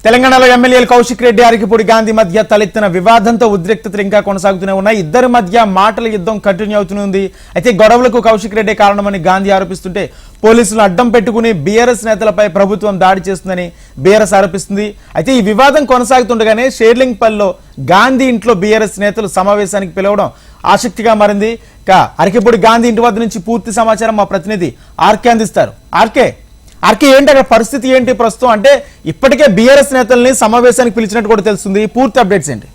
తెలంగాణలో ఎమ్మెల్యేలు కౌశిక్ రెడ్డి అరికిపూడి గాంధీ మధ్య తలెత్తిన వివాదంతో ఉద్రిక్తతలు ఇంకా కొనసాగుతూనే ఉన్నాయి. ఇద్దరి మధ్య మాటల యుద్ధం కంటిన్యూ అవుతుంది. అయితే గొడవలకు కౌశిక్ రెడ్డి కారణమని గాంధీ ఆరోపిస్తుంటే పోలీసులు అడ్డం పెట్టుకుని బీఆర్ఎస్ నేతలపై ప్రభుత్వం దాడి చేస్తుందని బీఆర్ఎస్ ఆరోపిస్తుంది. అయితే ఈ వివాదం కొనసాగుతుండగానే షేర్లింగ్పల్లిలో గాంధీ ఇంట్లో బీఆర్ఎస్ నేతలు సమావేశానికి పిలవడం ఆసక్తిగా మారింది. అరికిపూడి గాంధీ ఇంటి వద్ద నుంచి పూర్తి సమాచారం మా ప్రతినిధి ఆర్కే అందిస్తారు. ఆర్కే ఏంటి అక్కడ పరిస్థితి ఏంటి ప్రస్తుతం? అంటే ఇప్పటికే బీఆర్ఎస్ నేతల్ని సమావేశానికి పిలిచినట్టు కూడా తెలుస్తుంది. పూర్తి అప్డేట్స్ ఏంటి?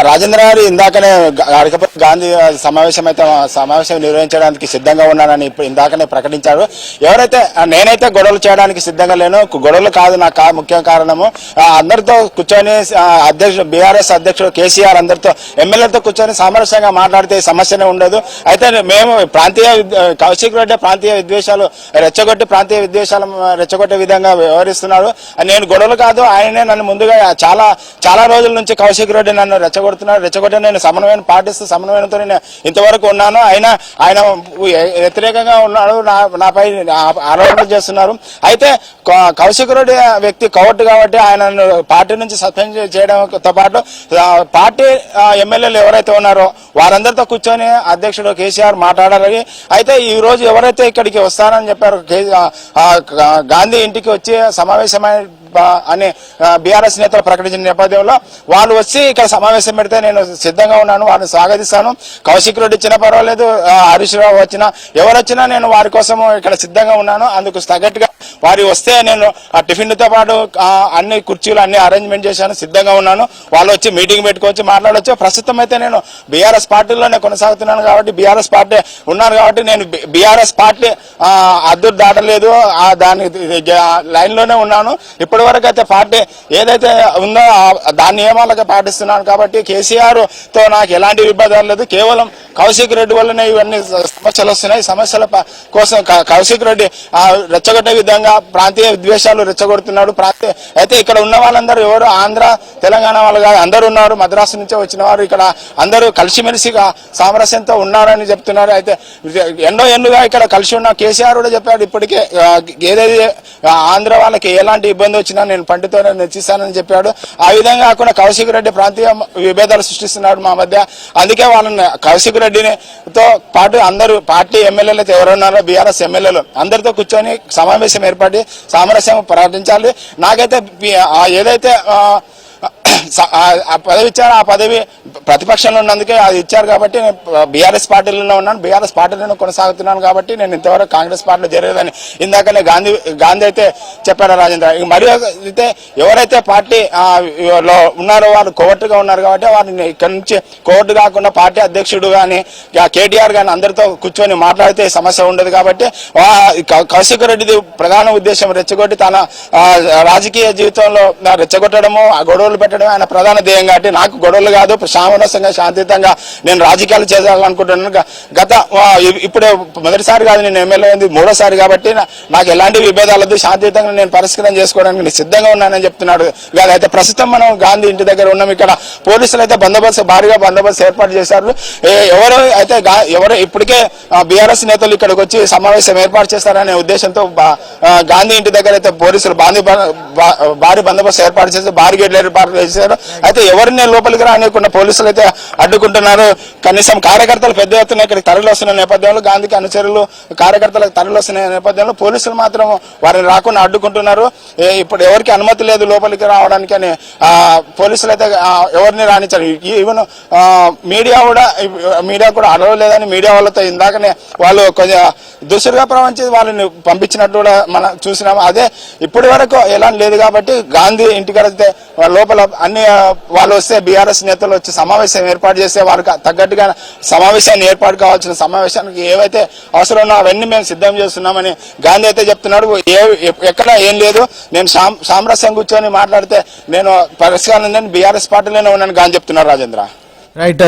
రాజేంద్ర గారు ఇందాకనే అరికపూడి గాంధీ సమావేశం నిర్వహించడానికి సిద్ధంగా ఉన్నానని ఇప్పుడు ఇందాకనే ప్రకటించారు. నేనైతే గొడవలు చేయడానికి సిద్ధంగా లేను. గొడవలు కాదు నాకు ముఖ్య కారణము. అందరితో కూర్చొని బీఆర్ఎస్ అధ్యక్షుడు కేసీఆర్ అందరితో ఎమ్మెల్యేలతో కూర్చొని సామరస్యంగా మాట్లాడితే సమస్యనే ఉండదు. అయితే మేము కౌశిక్ రెడ్డి ప్రాంతీయ విద్వేషాలు రెచ్చగొట్టే విధంగా వ్యవహరిస్తున్నారు. నేను గొడవలు కాదు, ఆయనే నన్ను ముందుగా చాలా రోజుల నుంచి కౌశిక్ రెడ్డి నన్ను రెచ్చగొట్టి నేను సమన్వయం పాటిస్తూ సమన్వయంతో నేను ఇంతవరకు ఉన్నాను. ఆయన వ్యతిరేకంగా ఉన్నాడు, నాపై ఆరోపణలు చేస్తున్నారు. అయితే కౌశిక్ రెడ్డి వ్యక్తి కవర్ట్ కాబట్టి ఆయన పార్టీ నుంచి సస్పెండ్ చేయడంతో పాటు పార్టీ ఎమ్మెల్యేలు ఎవరైతే ఉన్నారో వారందరితో కూర్చొని అధ్యక్షుడు కేసీఆర్ మాట్లాడాలి. అయితే ఈ రోజు ఎవరైతే ఇక్కడికి వస్తారని చెప్పారు గాంధీ ఇంటికి వచ్చి సమావేశమై అని బీఆర్ఎస్ నేతలు ప్రకటించిన నేపథ్యంలో వాళ్ళు వచ్చి ఇక్కడ సమావేశం పెడితే నేను సిద్ధంగా ఉన్నాను, వారిని స్వాగతిస్తాను. కౌశిక్ రెడ్డి ఇచ్చినా పర్వాలేదు, హరీష్ రావు వచ్చినా ఎవరు వచ్చినా నేను వారి కోసం ఇక్కడ సిద్ధంగా ఉన్నాను. అందుకు తగ్గట్టుగా వారి వస్తే నేను ఆ టిఫిన్తో పాటు అన్ని కుర్చీలు అన్ని అరేంజ్మెంట్ చేశాను, సిద్ధంగా ఉన్నాను. వాళ్ళు వచ్చి మీటింగ్ పెట్టుకోవచ్చు, మాట్లాడవచ్చు. ప్రస్తుతం అయితే నేను బీఆర్ఎస్ పార్టీలోనే కొనసాగుతున్నాను కాబట్టి బీఆర్ఎస్ పార్టీ ఉన్నాను కాబట్టి నేను బీఆర్ఎస్ పార్టీ అద్దు దాటలేదు, దాని లైన్ లోనే ఉన్నాను. ఇప్పటి వరకు అయితే పార్టీ ఏదైతే ఉందో దాని నియమాలకే పాటిస్తున్నాను కాబట్టి కేసీఆర్ తో నాకు ఎలాంటి విభేదాలు లేదు. కేవలం కౌశిక్ రెడ్డి వల్లనే ఇవన్నీ సమస్యలు వస్తున్నాయి. సమస్యల కోసం కౌశిక్ రెడ్డి రెచ్చగొట్టే విధంగా ప్రాంతీయ విద్వేషాలు రెచ్చగొడుతున్నాడు. అయితే ఇక్కడ ఉన్న వాళ్ళందరూ ఎవరు ఆంధ్ర తెలంగాణ వాళ్ళు కాదు, అందరూ ఉన్నారు. మద్రాసు నుంచే వచ్చిన వారు ఇక్కడ అందరూ కలిసిమెలిసిగా సామరస్యంతో ఉన్నారని చెప్తున్నారు. అయితే ఎన్నుగా ఇక్కడ కలిసి ఉన్న కేసీఆర్ కూడా చెప్పాడు ఇప్పటికే ఏదైతే ఆంధ్ర వాళ్ళకి ఎలాంటి ఇబ్బంది వచ్చినా నేను పండితోనే నెచ్చిస్తానని చెప్పాడు. ఆ విధంగా కాకుండా కౌశిక్ రెడ్డి ప్రాంతీయ విభేదాలు సృష్టిస్తున్నాడు మా మధ్య. అందుకే వాళ్ళని కౌశిక్ రెడ్డితో పాటు అందరూ పార్టీ ఎమ్మెల్యేలు అయితే ఎవరున్నారో బీఆర్ఎస్ ఎమ్మెల్యేలు అందరితో కూర్చొని సమావేశం ఏర్పడి సామరస్యం ప్రకటించాలి. నాకైతే ఏదైతే పదవి ఇచ్చారు ఆ పదవి ప్రతిపక్షంలో ఉన్నందుకే అది ఇచ్చారు కాబట్టి నేను బీఆర్ఎస్ పార్టీలో ఉన్నాను, బీఆర్ఎస్ పార్టీలో కొనసాగుతున్నాను కాబట్టి నేను ఇంతవరకు కాంగ్రెస్ పార్టీలో జరగదని ఇందాకనే గాంధీ అయితే చెప్పాడు రాజేంద్ర. మరియు అయితే ఎవరైతే పార్టీ లో ఉన్నారో వారు కోవర్టుగా ఉన్నారు కాబట్టి వారిని ఇక్కడ నుంచి కోవర్టు కాకుండా పార్టీ అధ్యక్షుడు కానీ కేటీఆర్ కానీ అందరితో కూర్చొని మాట్లాడితే సమస్య ఉండదు కాబట్టి కౌశిక్ రెడ్డిది ప్రధాన ఉద్దేశం రెచ్చగొట్టి తన రాజకీయ జీవితంలో రెచ్చగొట్టడము గొడవలు పెట్టడం ఆయన ప్రధాన ధ్యేయం కాబట్టి నాకు గొడవలు కాదు, సామరస్యంగా శాంతియుతంగా నేను రాజకీయాలు చేయాలనుకుంటున్నాను. ఇప్పుడు మొదటిసారి కాదు నేను ఎమ్మెల్యే అయింది, మూడోసారి కాబట్టి నాకు ఎలాంటి విభేదాలదు, శాంతియుతంగా నేను పరిష్కారం చేసుకోవడానికి నేను సిద్ధంగా ఉన్నానని చెప్తున్నాడు. అయితే ప్రస్తుతం మనం గాంధీ ఇంటి దగ్గర ఉన్నాం. ఇక్కడ పోలీసులు అయితే భారీగా బందోబస్తు ఏర్పాటు చేశారు. ఎవరు ఇప్పటికే బీఆర్ఎస్ నేతలు ఇక్కడికి వచ్చి సమావేశం ఏర్పాటు చేస్తారనే ఉద్దేశంతో గాంధీ ఇంటి దగ్గర అయితే పోలీసులు భారీ బందోబస్తు ఏర్పాటు చేసి భారీ గేట్లు ఏర్పాటు చేశారు. అయితే ఎవరిని లోపలికి రానియకుండా పోలీసులు అయితే అడ్డుకుంటున్నారు. కనీసం కార్యకర్తలు పెద్ద ఎత్తున ఇక్కడికి తరలి వస్తున్న నేపథ్యంలో గాంధీకి అనుచరులు కార్యకర్తలకు తరలి వస్తున్న నేపథ్యంలో పోలీసులు మాత్రం వారిని రాకుండా అడ్డుకుంటున్నారు. ఇప్పుడు ఎవరికి అనుమతి లేదు లోపలికి రావడానికి అని పోలీసులు అయితే ఎవరిని రానిచ్చారు. ఈవెన్ మీడియా కూడా అడవలేదని మీడియా వాళ్ళతో ఇందాకనే వాళ్ళు కొంచెం దుస్తులుగా ప్రవహించి వాళ్ళని పంపించినట్టు కూడా మనం చూసినాము. అదే ఇప్పటి వరకు ఎలాంటి లేదు కాబట్టి గాంధీ ఇంటికడితే లోపల అన్ని వాళ్ళు వస్తే బీఆర్ఎస్ నేతలు వచ్చి సమావేశం ఏర్పాటు చేస్తే వారికి తగ్గట్టుగా సమావేశాన్ని ఏర్పాటు కావాల్సిన సమావేశానికి ఏవైతే అవసరం ఉన్నా అవన్నీ మేము సిద్ధం చేస్తున్నామని గాంధీ అయితే చెప్తున్నాడు. ఎక్కడ ఏం లేదు, నేను సామరస్యం కూర్చొని మాట్లాడితే నేను పరిష్కారం బీఆర్ఎస్ పార్టీలోనే ఉన్నాను గాంధీ చెప్తున్నారు. రాజేంద్ర రైట్.